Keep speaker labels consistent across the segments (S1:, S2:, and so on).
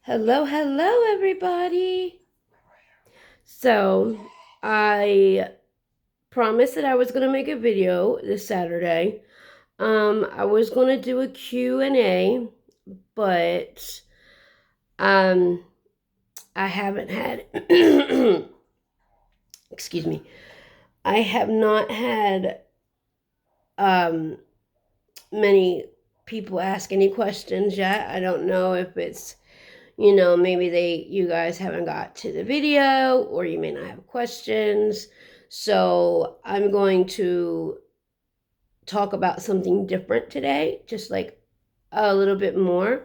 S1: Hello, hello, everybody. So, I promised that I was going to make a video this Saturday. I was going to do a Q&A, but um, I haven't had, excuse me, I have not had um, many people ask any questions yet. I don't know if it's maybe you guys haven't got to the video, or you may not have questions. So I'm going to talk about something different today, just like a little bit more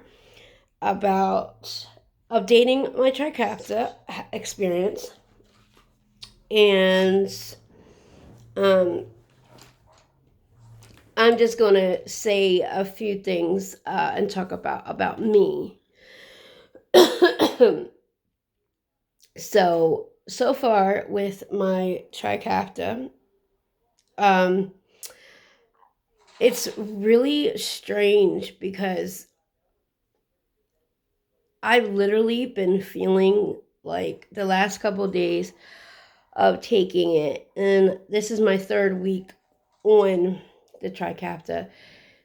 S1: about updating my Trikafta experience. And um, I'm just going to say a few things and talk about me. So far with my Trikafta, it's really strange because I've literally been feeling like the last couple of days of taking it, and this is my third week on the Trikafta.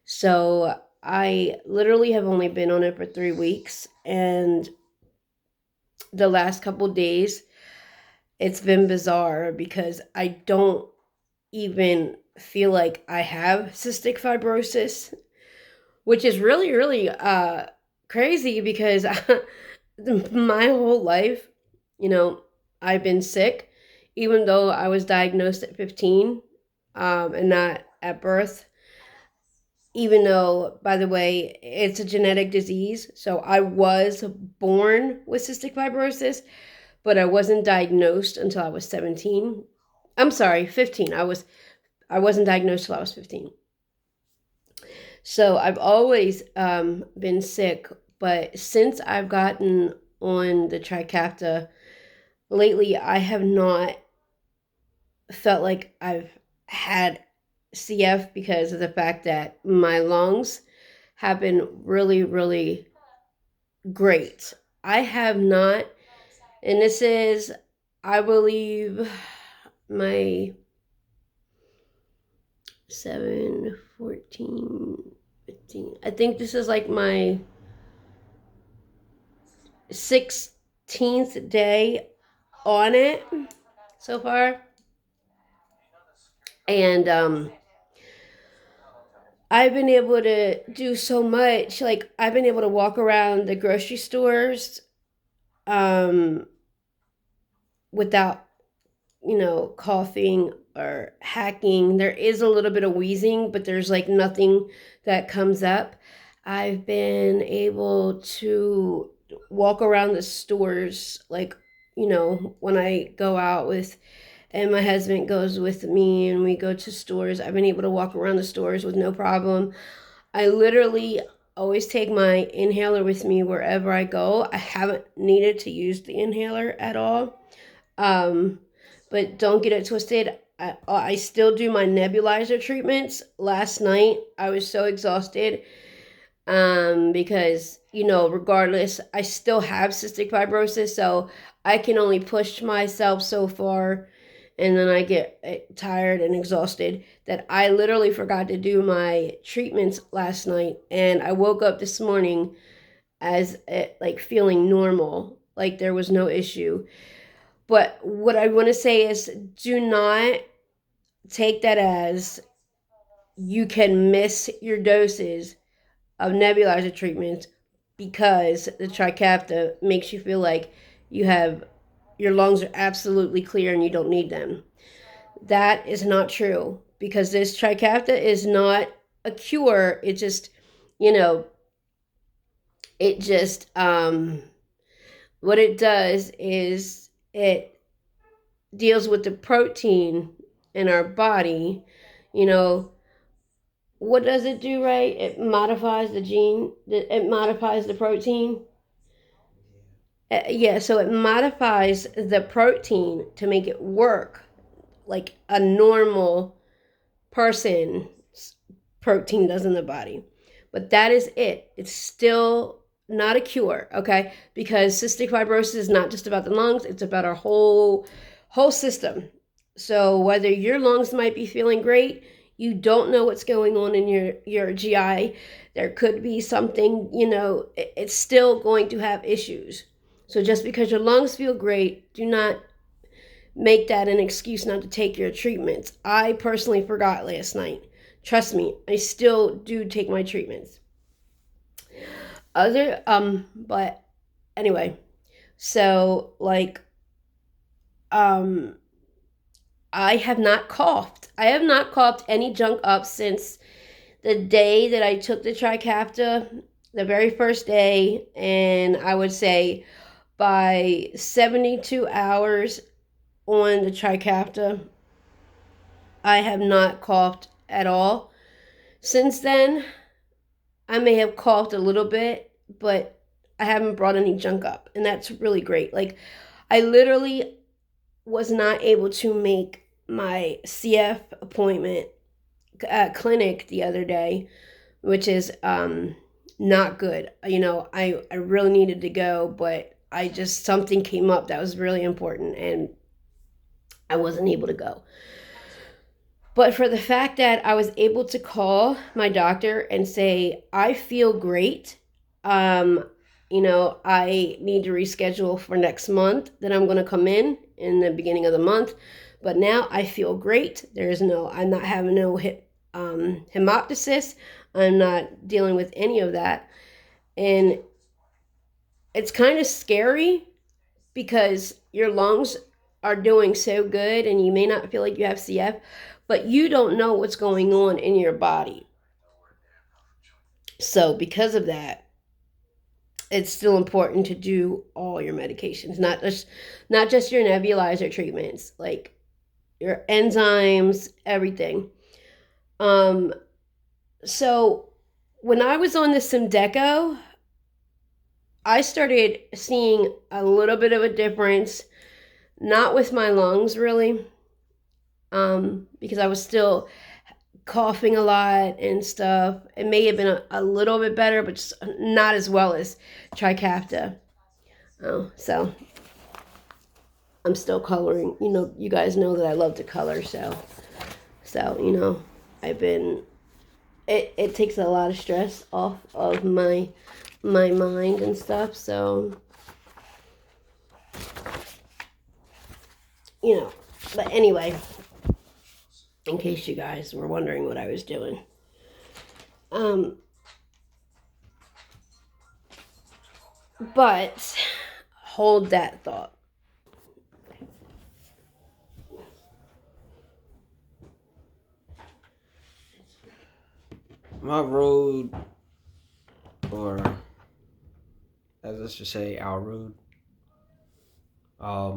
S1: So I literally have only been on it for 3 weeks, and the last couple of days it's been bizarre because I don't even feel like I have cystic fibrosis, which is really crazy because my whole life, I've been sick, even though I was diagnosed at 15 and not at birth. Even though, by the way, it's a genetic disease, so I was born with cystic fibrosis, but I wasn't diagnosed until I was 17. I'm sorry, 15. I wasn't diagnosed till I was 15. So I've always been sick, but since I've gotten on the Trikafta lately, I have not felt like I've had CF because of the fact that my lungs have been really great. I have not, and this is, I believe, my 7, 14, 15. I think this is like my 16th day on it so far. And I've been able to do so much. Like, I've been able to walk around the grocery stores um, without, coughing or hacking. There is a little bit of wheezing, but there's like nothing that comes up. I've been able to walk around the stores, like, when I go out with, and my husband goes with me and we go to stores. I've been able to walk around the stores with no problem. I literally always take my inhaler with me wherever I go. I haven't needed to use the inhaler at all. But don't get it twisted. I still do my nebulizer treatments. Last night, I was so exhausted because, regardless, I still have cystic fibrosis. So I can only push myself so far. And then I get tired and exhausted that I literally forgot to do my treatments last night. And I woke up this morning as like feeling normal, like there was no issue. But what I want to say is, do not take that as you can miss your doses of nebulizer treatments because the Trikafta makes you feel like your lungs are absolutely clear and you don't need them. That is not true, because this Trikafta is not a cure. It just, you know, it just what it does is it deals with the protein in our body. You know, what does it do, right? It modifies the gene, it modifies the protein. Yeah, so it modifies the protein to make it work like a normal person's protein does in the body. But that is it. It's still not a cure, okay? Because cystic fibrosis is not just about the lungs, it's about our whole system. So whether your lungs might be feeling great, you don't know what's going on in your GI. There could be something, it's still going to have issues. So just because your lungs feel great, do not make that an excuse not to take your treatments. I personally forgot last night. Trust me, I still do take my treatments. But anyway, so like I have not coughed. I have not coughed any junk up since the day that I took the Trikafta, the very first day, and I would say by 72 hours on the Trikafta, I have not coughed at all. Since then, I may have coughed a little bit, but I haven't brought any junk up, and that's really great. Like, I literally was not able to make my CF appointment clinic the other day, which is not good. I really needed to go, but something came up that was really important, and I wasn't able to go. But for the fact that I was able to call my doctor and say, I feel great, I need to reschedule for next month, that I'm going to come in the beginning of the month. But now I feel great. I'm not having no hemoptysis. I'm not dealing with any of that. And it's kind of scary because your lungs are doing so good and you may not feel like you have CF, but you don't know what's going on in your body. So because of that, it's still important to do all your medications, not just your nebulizer treatments, like your enzymes, everything. So when I was on the Symdeko, I started seeing a little bit of a difference, not with my lungs really, because I was still coughing a lot and stuff. It may have been a little bit better, but just not as well as Trikafta. So I'm still coloring. You guys know that I love to color, so I've been. It takes a lot of stress off of my mind and stuff. So but anyway, in case you guys were wondering what I was doing. But hold that thought.
S2: My road, or as let's just say our road, I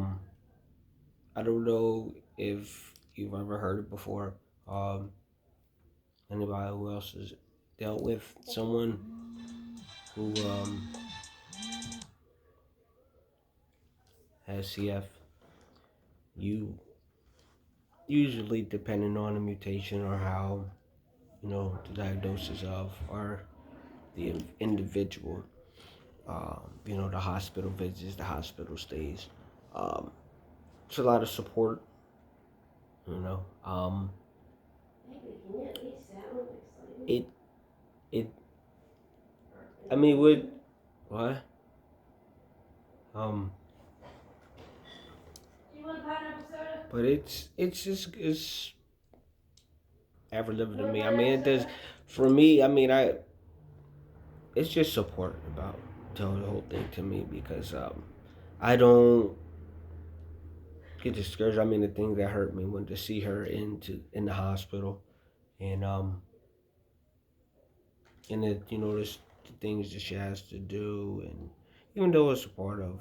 S2: don't know if you've ever heard it before. Anybody who else has dealt with someone who has CF, you usually, depending on the mutation or how the diagnosis of or the individual, the hospital visits, the hospital stays. It's a lot of support, it it I mean what um but it's ever living to me. I mean, it does for me. I mean, it's just support about the whole thing to me, because I don't get discouraged. I mean, the thing that hurt me when to see her in the hospital, and there's the things that she has to do, and even though it's a part of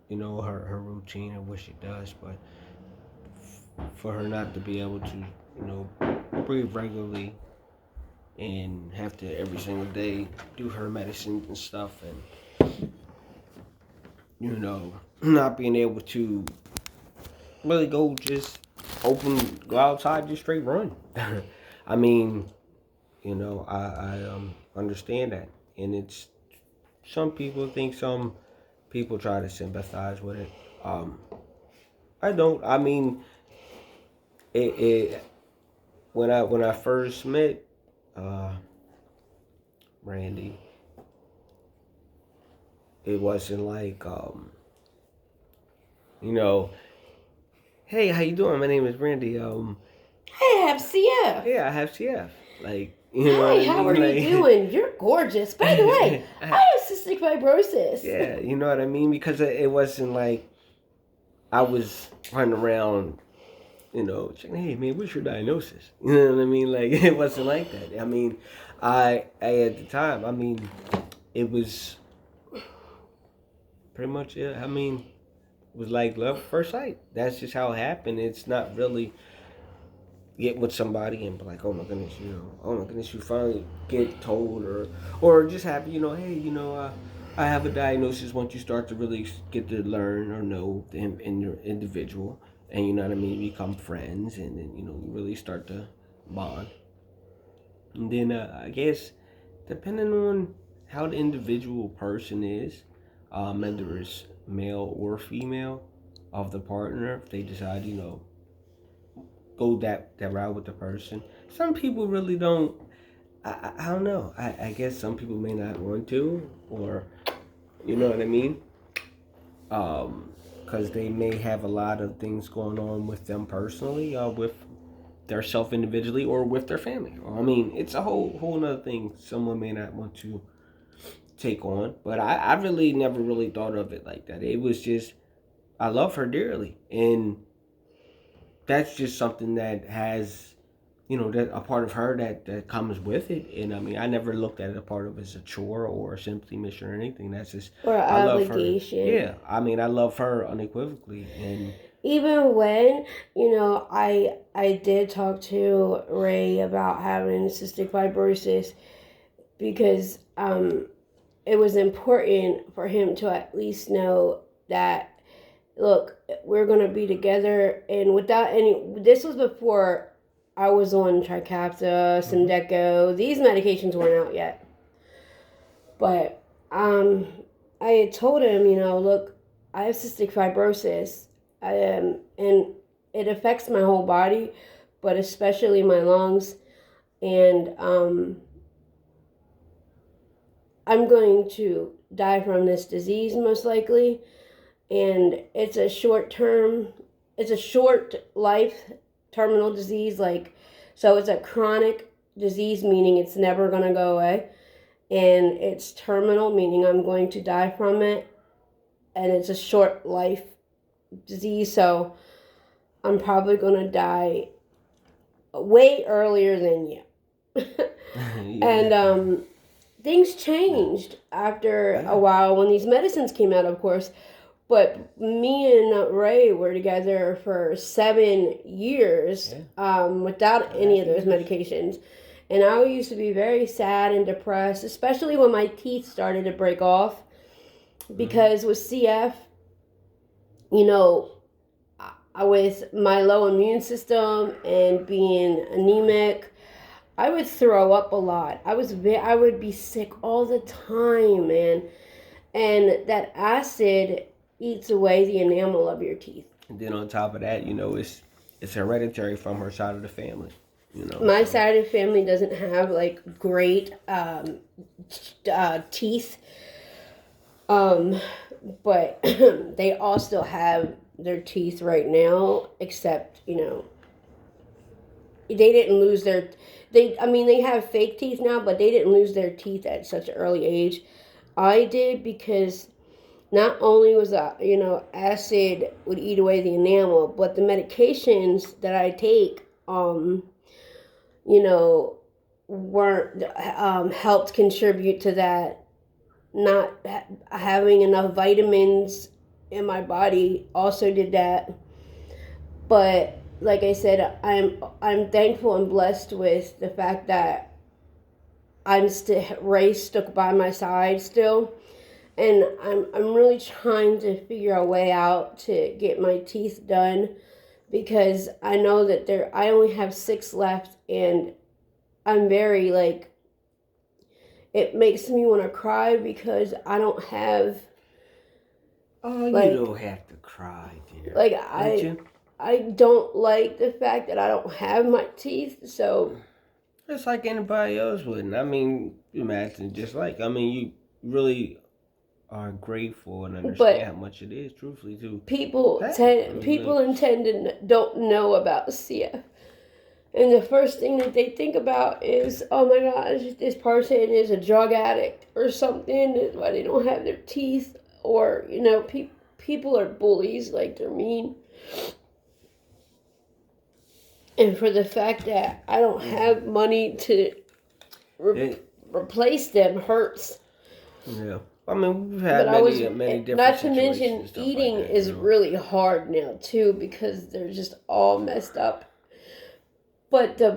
S2: her routine and what she does, but for her not to be able to breathe regularly and have to every single day do her medicines and stuff, and not being able to really go outside, just straight run. I mean, I understand that, and some people think some people try to sympathize with it. Um, I don't. I mean, it when I first met uh, Randy, it wasn't like you know, hey, how you doing? My name is Randy.
S1: Hey, I have CF.
S2: Yeah, I have CF. Like, you know what
S1: Hi,
S2: I
S1: how are
S2: mean?
S1: you doing? You're gorgeous. By the way, I have cystic fibrosis.
S2: Yeah, you know what I mean? Because it wasn't like I was running around, checking, hey man, what's your diagnosis? You know what I mean? Like it wasn't like that. I mean, I at the time, I mean, it was pretty much it. I mean, it was like love at first sight. That's just how it happened. It's not really get with somebody and be like, oh my goodness, oh my goodness, you finally get told or just have, hey, I have a diagnosis. Once you start to really get to learn or know the your individual, and you know what I mean, become friends, and then you really start to bond. And then I guess depending on how the individual person is, whether it's male or female of the partner, if they decide, go that route with the person. Some people really don't. I don't know. I guess some people may not want to, or you know what I mean. Because they may have a lot of things going on with them personally, with their self individually, or with their family. I mean, it's a whole nother thing. Someone may not want to take on, but I really never really thought of it like that. It was just I love her dearly, and that's just something that has that a part of her that comes with it. And I mean, I never looked at it a part of as a chore or simply mission or anything. That's just
S1: Or
S2: I love her.
S1: obligation.
S2: Yeah, I mean, I love her unequivocally. And
S1: Even when, I did talk to Ray about having cystic fibrosis because it was important for him to at least know that, look, we're going to be together. And without any, this was before I was on Trikafta, Symdeko. These medications weren't out yet. But I had told him, look, I have cystic fibrosis, and it affects my whole body, but especially my lungs. And I'm going to die from this disease most likely. And it's a short life terminal disease. So it's a chronic disease, meaning it's never going to go away. And it's terminal, meaning I'm going to die from it. And it's a short life disease, so I'm probably going to die way earlier than you.
S2: yeah.
S1: And things changed after a while when these medicines came out, of course. But me and Ray were together for 7 years without any of those medications. And I used to be very sad and depressed, especially when my teeth started to break off. Because with CF, with my low immune system and being anemic, I would throw up a lot. I would be sick all the time, man. And that acid eats away the enamel of your teeth.
S2: And then on top of that, it's hereditary from her side of the family.
S1: My side of the family doesn't have great teeth, but they all still have their teeth right now, except they didn't lose their. They have fake teeth now, but they didn't lose their teeth at such an early age. I did because not only was acid would eat away the enamel, but the medications that I take weren't helped contribute to that. Not having enough vitamins in my body also did that. But like I said, I'm thankful and blessed with the fact that Ray stuck by my side still, and I'm really trying to figure a way out to get my teeth done, because I know that I only have 6 left, and I'm very it makes me want to cry because I don't have.
S2: Oh,
S1: like,
S2: you don't have to cry, dear.
S1: Like
S2: Don't you?
S1: I don't like the fact that I don't have my teeth. So
S2: It's like anybody else wouldn't. I mean, imagine just like, I mean, you really are grateful and understand how
S1: but
S2: much it is, truthfully, to
S1: people
S2: have. I
S1: tend
S2: mean,
S1: people
S2: like,
S1: intend to don't know about CF. And the first thing that they think about is, oh my gosh, this person is a drug addict or something. That's why they don't have their teeth. Or, people are bullies, like they're mean. And for the fact that I don't have money to replace them hurts.
S2: yeah. I mean, we've had
S1: But I was,
S2: many different
S1: not to
S2: situations
S1: mention,
S2: and stuff like
S1: eating
S2: that.
S1: is really hard now too because they're just all messed up. But the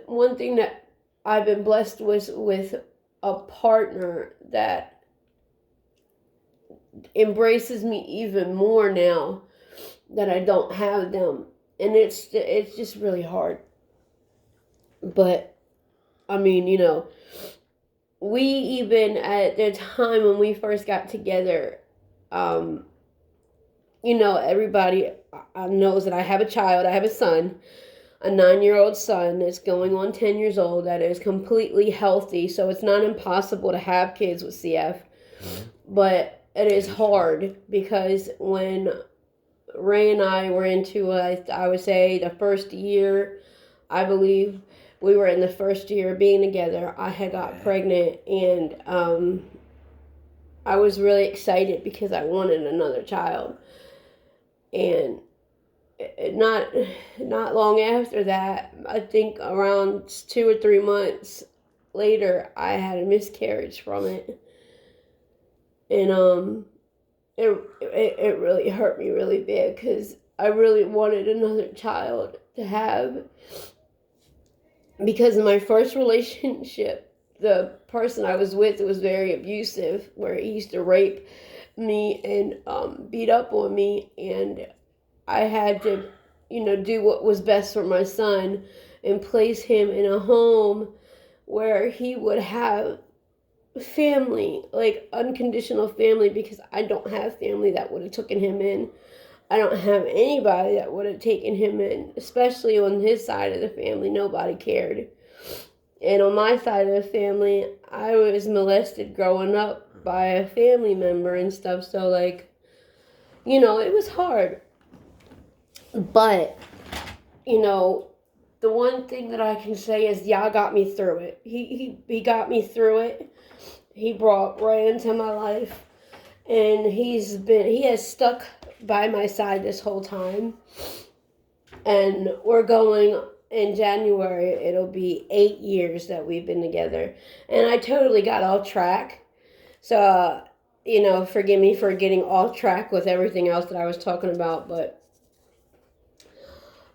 S1: one thing that I've been blessed with a partner that embraces me even more now that I don't have them, and it's just really hard. But I mean, we even at the time when we first got together, everybody knows that I have a child. I have a son, a 9-year-old son that's going on 10 years old that is completely healthy. So it's not impossible to have kids with CF.
S2: Mm-hmm.
S1: But it is hard because when Ray and I were into, I would say, the first year, I believe we were in the first year of being together, I had got pregnant, and I was really excited because I wanted another child. And not long after that, I think around 2 or 3 months later, I had a miscarriage from it. And it really hurt me really bad because I really wanted another child to have. Because in my first relationship, the person I was with was very abusive, where he used to rape me and beat up on me, and I had to, do what was best for my son and place him in a home where he would have family, like unconditional family, because I don't have family that would have taken him in. I don't have anybody that would have taken him in, especially on his side of the family. Nobody cared. And on my side of the family, I was molested growing up by a family member and stuff. So, like, it was hard. But, the one thing that I can say is Yah got me through it. He got me through it. He brought Ray into my life. And he has stuck by my side this whole time. And we're going, in January, it'll be 8 years that we've been together. And I totally got off track. So, forgive me for getting off track with everything else that I was talking about. But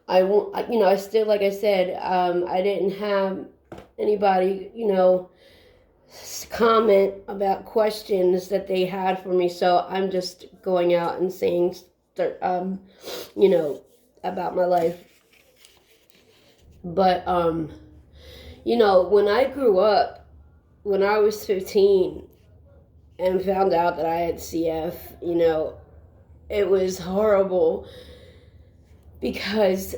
S1: I still, like I said, I didn't have anybody, comment about questions that they had for me. So I'm just going out and saying, about my life. But, when I grew up, when I was 15 and found out that I had CF, it was horrible because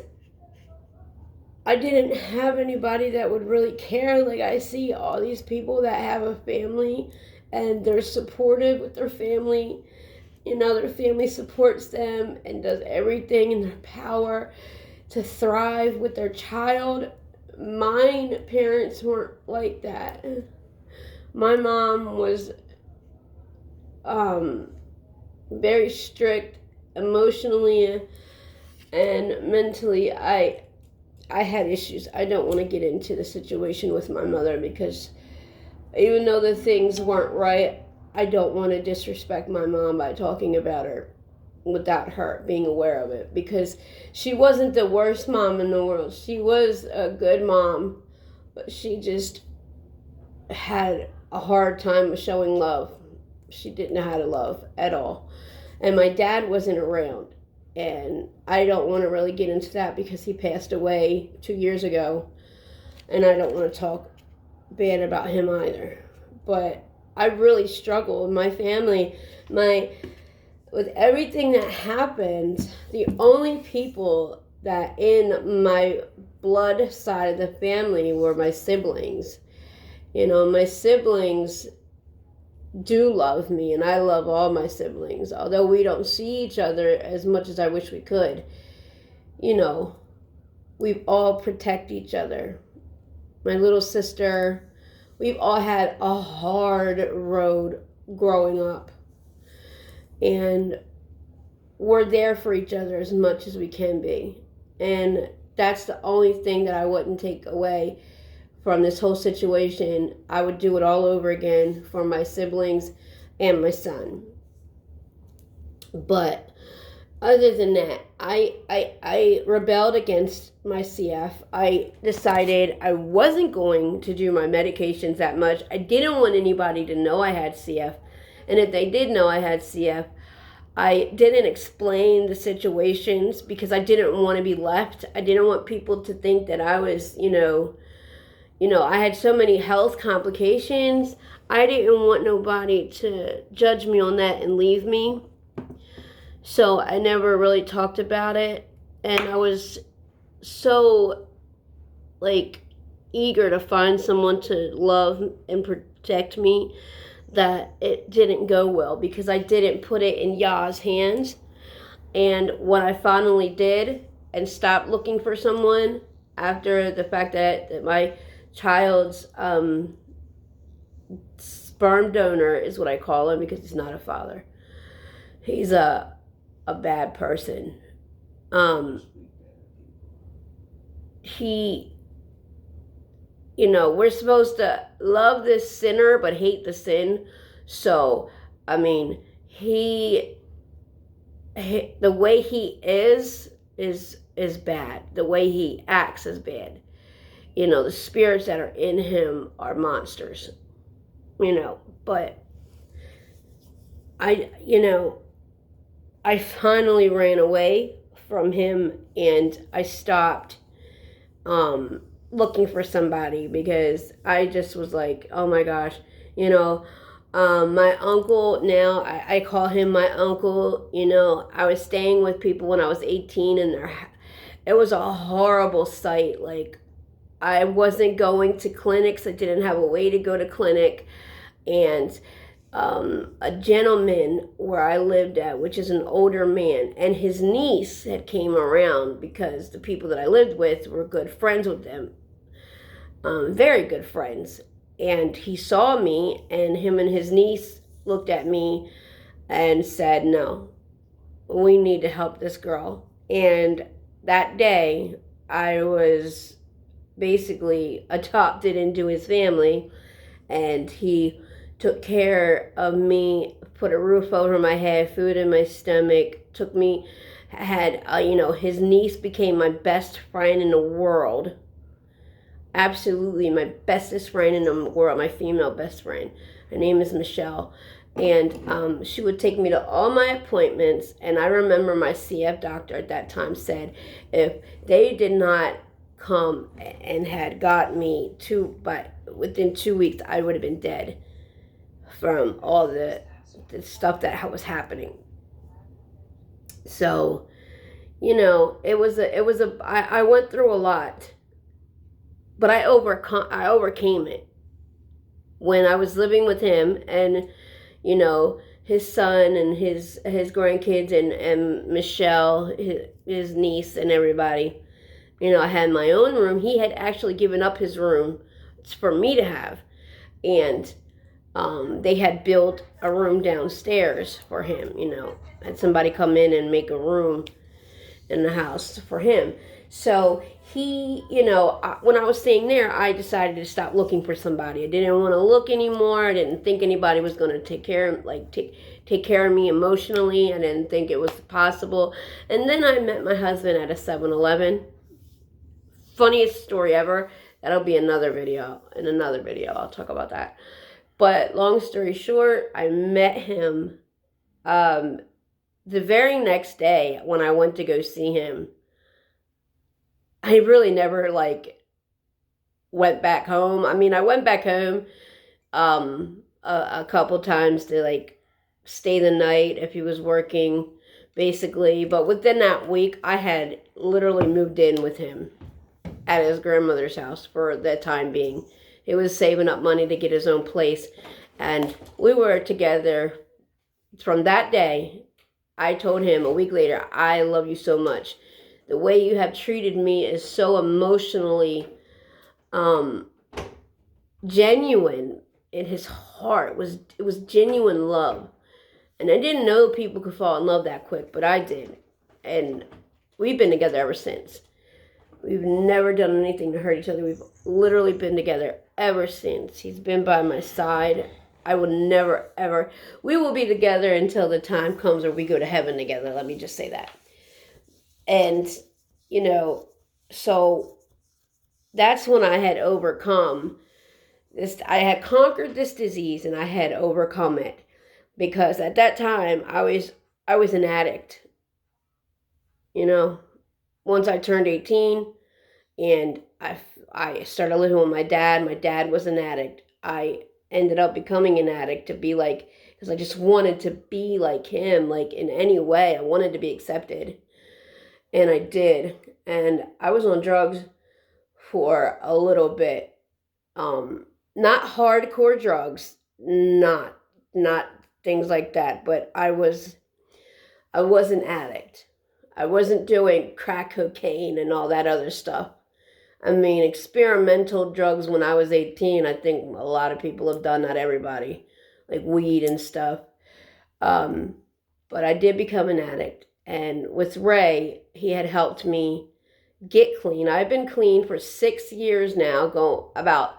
S1: I didn't have anybody that would really care. Like, I see all these people that have a family and they're supportive with their family. Their family supports them and does everything in their power to thrive with their child. Mine parents weren't like that. My mom was very strict emotionally and mentally. I had issues. I don't want to get into the situation with my mother because even though the things weren't right, I don't want to disrespect my mom by talking about her without her being aware of it, because she wasn't the worst mom in the world. She was a good mom, but she just had a hard time showing love. She didn't know how to love at all. And my dad wasn't around. And I don't want to really get into that because he passed away 2 years ago. And I don't want to talk bad about him either. but I really struggled. My family, with everything that happened, the only people that in my blood side of the family were my siblings. My siblings do love me, and I love all my siblings, although we don't see each other as much as I wish we could. We all protect each other. My little sister, we've all had a hard road growing up, and we're there for each other as much as we can be. And that's the only thing that I wouldn't take away from this whole situation. I would do it all over again for my siblings and my son. But other than that, I rebelled against my CF. I decided I wasn't going to do my medications that much. I didn't want anybody to know I had CF. And if they did know I had CF, I didn't explain the situations because I didn't want to be left. I didn't want people to think that I was, I had so many health complications. I didn't want nobody to judge me on that and leave me. So I never really talked about it. And I was so, eager to find someone to love and protect me that it didn't go well because I didn't put it in Yah's hands. And when I finally did and stopped looking for someone after the fact that my child's sperm donor is what I call him because he's not a father. He's a bad person. We're supposed to love this sinner but hate the sin. So, the way he is bad. The way he acts is bad. The spirits that are in him are monsters. But I finally ran away from him and I stopped looking for somebody because I just was like, oh my gosh, my uncle now, I call him my uncle. I was staying with people when I was 18 and it was a horrible sight. I wasn't going to clinics. I didn't have a way to go to clinic. And a gentleman where I lived at, which is an older man, and his niece had came around because the people that I lived with were good friends with them, very good friends. And he saw me, and him and his niece looked at me and said, no, we need to help this girl. And that day, I was basically adopted into his family, and he took care of me, put a roof over my head, food in my stomach, his niece became my best friend in the world. Absolutely my bestest friend in the world, my female best friend. Her name is Michelle. And she would take me to all my appointments. And I remember my CF doctor at that time said, if they did not come and had got me within 2 weeks, I would have been dead from all the stuff that was happening. So, I went through a lot, but I overcame it when I was living with him and, his son and his grandkids and Michelle, his niece and everybody. I had my own room. He had actually given up his room for me to have. And they had built a room downstairs for him, had somebody come in and make a room in the house for him. So he, when I was staying there, I decided to stop looking for somebody. I didn't want to look anymore. I didn't think anybody was going to take care of me emotionally. I didn't think it was possible. And then I met my husband at a 7-Eleven. Funniest story ever. That'll be another video. In another video, I'll talk about that. But long story short, I met him the very next day when I went to go see him. I really never went back home. I went back home a couple times to like stay the night if he was working, basically. But within that week, I had literally moved in with him at his grandmother's house for the time being. He was saving up money to get his own place, and we were together from that day. I told him a week later, I love you so much. The way you have treated me is so emotionally genuine in his heart. It was genuine love. And I didn't know people could fall in love that quick, but I did. And we've been together ever since. We've never done anything to hurt each other. We've literally been together ever since. He's been by my side. I will never, ever. We will be together until the time comes where we go to heaven together. Let me just say that. And, so that's when I had overcome this. I had conquered this disease and I had overcome it. Because at that time, I was an addict. Once I turned 18 and I started living with my dad was an addict. I ended up becoming an addict to be like, because I just wanted to be like him, like in any way. I wanted to be accepted. And I did. And I was on drugs for a little bit. Not hardcore drugs, not things like that, but I was an addict. I wasn't doing crack cocaine and all that other stuff. I mean, experimental drugs when I was 18, I think a lot of people have done, not everybody, like weed and stuff. But I did become an addict. And with Ray, he had helped me get clean. I've been clean for 6 years now, about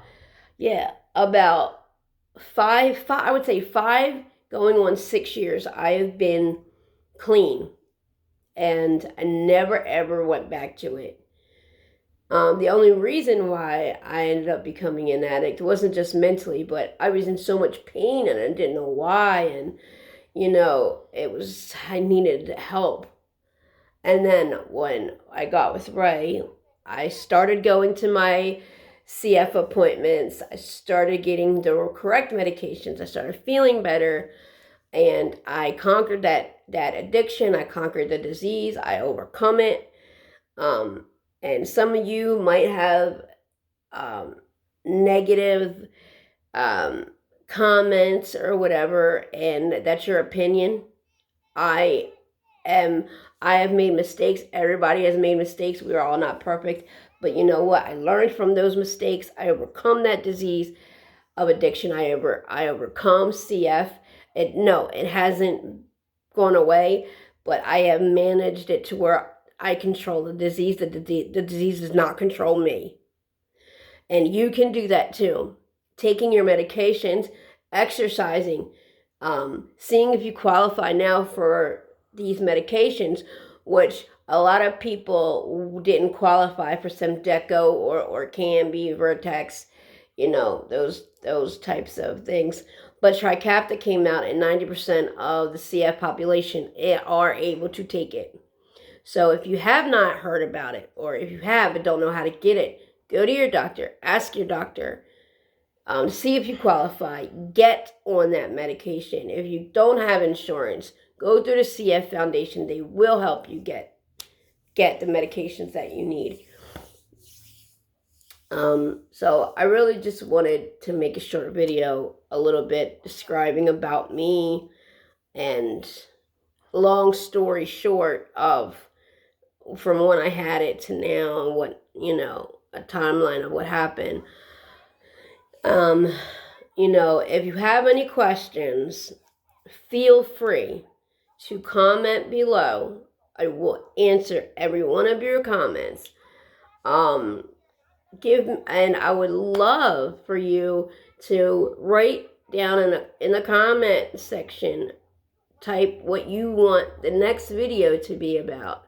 S1: five, I would say 5 going on 6 years. I have been clean. And I never, ever went back to it. The only reason why I ended up becoming an addict wasn't just mentally, but I was in so much pain and I didn't know why. And, I needed help. And then when I got with Ray, I started going to my CF appointments. I started getting the correct medications. I started feeling better. And I conquered that addiction. I conquered the disease. I overcome it. And some of you might have negative comments or whatever, and that's your opinion. I have made mistakes. Everybody has made mistakes. We're all not perfect. But you know what? I learned from those mistakes. I overcome that disease of addiction. I overcome CF. It hasn't gone away, but I have managed it to where I control the disease. The disease does not control me. And you can do that too. Taking your medications, exercising, seeing if you qualify now for these medications, which a lot of people didn't qualify for Semdeco or Canby, Vertex, those types of things. But Trikafta came out and 90% of the CF population are able to take it. So if you have not heard about it, or if you have but don't know how to get it, go to your doctor, ask your doctor, see if you qualify, get on that medication. If you don't have insurance, go through the CF Foundation. They will help you get the medications that you need. So I really just wanted to make a short video, a little bit describing about me, and long story short of from when I had it to now, and what, a timeline of what happened. If you have any questions, feel free to comment below. I will answer every one of your comments. And I would love for you to write down in the comment section, type what you want the next video to be about,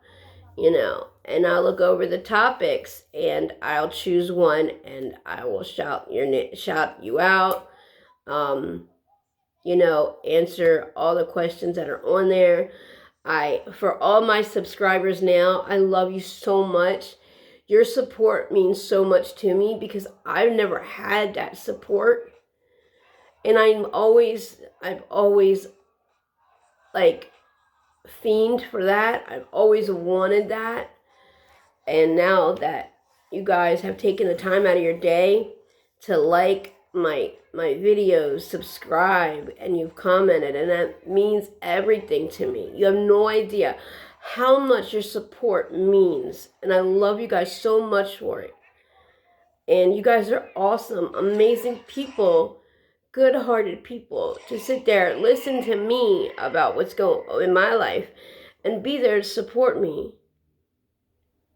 S1: and I'll look over the topics and I'll choose one and I will shout you out, answer all the questions that are on there. For all my subscribers now, I love you so much. Your support means so much to me because I've never had that support. And I've always like fiend for that. I've always wanted that. And now that you guys have taken the time out of your day to like my videos, subscribe, and you've commented, and that means everything to me. You have no idea how much your support means, and I love you guys so much for it. And you guys are awesome, amazing people, good-hearted people to sit there, listen to me about what's going on in my life, and be there to support me.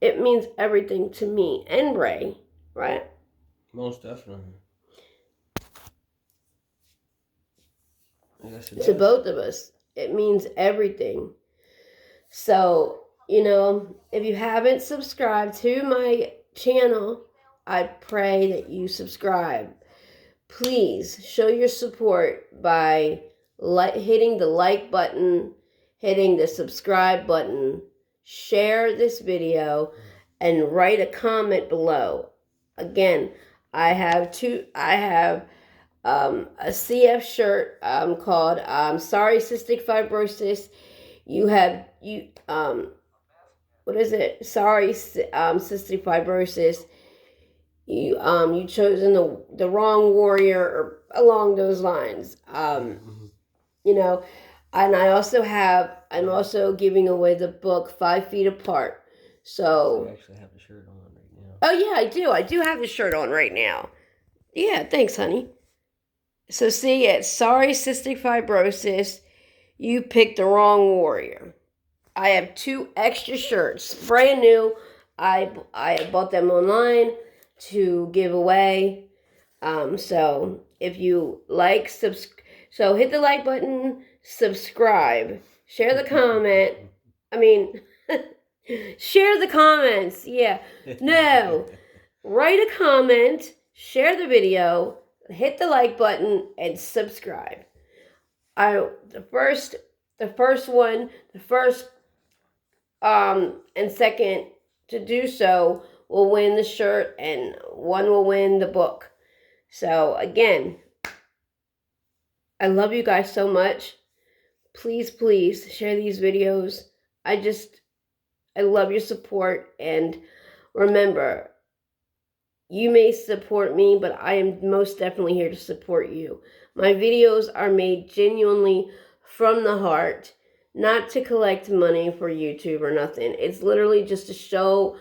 S1: It means everything to me and Ray, right?
S2: Most definitely. Yes, it
S1: To
S2: does.
S1: both of us. It means everything. So, you know, if you haven't subscribed to my channel, I pray that you subscribe. Please show your support by hitting the like button, hitting the subscribe button, share this video, and write a comment below. Again, I have a CF shirt called Sorry Cystic Fibrosis. You have what is it? Sorry Cystic Fibrosis. You chosen the wrong warrior, or along those lines. You know, and I'm also giving away the book 5 Feet Apart. So
S2: you actually have the shirt on right now.
S1: Oh yeah, I do have the shirt on right now. Yeah, thanks, honey. So see, it's Sorry Cystic Fibrosis. You picked the wrong warrior. I have 2 extra shirts, brand new. I bought them online to give away. So if you like, so hit the like button, subscribe, share the comment. I mean, share the comments. Yeah, no, write a comment, share the video, hit the like button, and subscribe. The first and second to do so will win the shirt, and one will win the book. So again, I love you guys so much. Please share these videos. I love your support, and remember, you may support me, but I am most definitely here to support you. My videos are made genuinely from the heart, not to collect money for YouTube or nothing. It's literally just to show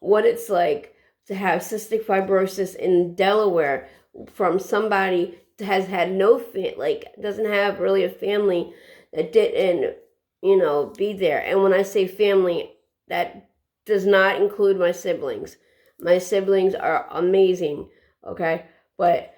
S1: what it's like to have cystic fibrosis in Delaware from somebody that has had doesn't have really a family that didn't, be there. And when I say family, that does not include my siblings. My siblings are amazing, okay? But